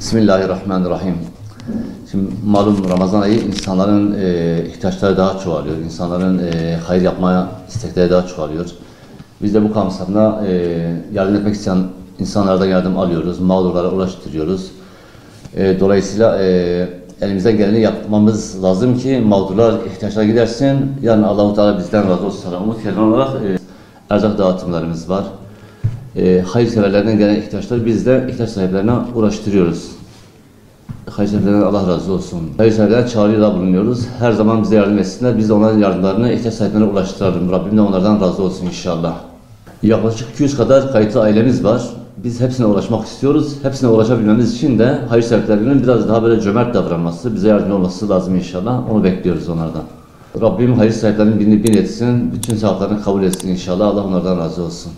Bismillahirrahmanirrahim. Şimdi malum Ramazan ayı insanların ihtiyaçları daha çoğalıyor. İnsanların hayır yapmaya istekleri daha çoğalıyor. Biz de bu kapsamda yardım etmek isteyen insanlardan yardım alıyoruz. Mağdurlara ulaştırıyoruz. Dolayısıyla elimizden geleni yapmamız lazım ki mağdurlar ihtiyaçlara gidersin. Yani Allah-u Teala bizden razı olsun. Umut yerine olarak erzak dağıtımlarımız var. Hayırseverlerden gelen ihtiyaçları biz de ihtiyaç sahiplerine ulaştırıyoruz. Hayırseverlerden Allah razı olsun. Hayırseverlerden çağrıda bulunuyoruz. Her zaman bize yardım etsinler. Biz de onların yardımlarını ihtiyaç sahiplerine ulaştıralım. Rabbim de onlardan razı olsun inşallah. Yaklaşık 200 kadar kayıtlı ailemiz var. Biz hepsine ulaşmak istiyoruz. Hepsine ulaşabilmemiz için de hayırseverlerinin biraz daha böyle cömert davranması, bize yardımcı olması lazım inşallah. Onu bekliyoruz onlardan. Rabbim hayır sahiplerinin bin etsin, bütün sevaplarını kabul etsin inşallah. Allah onlardan razı olsun.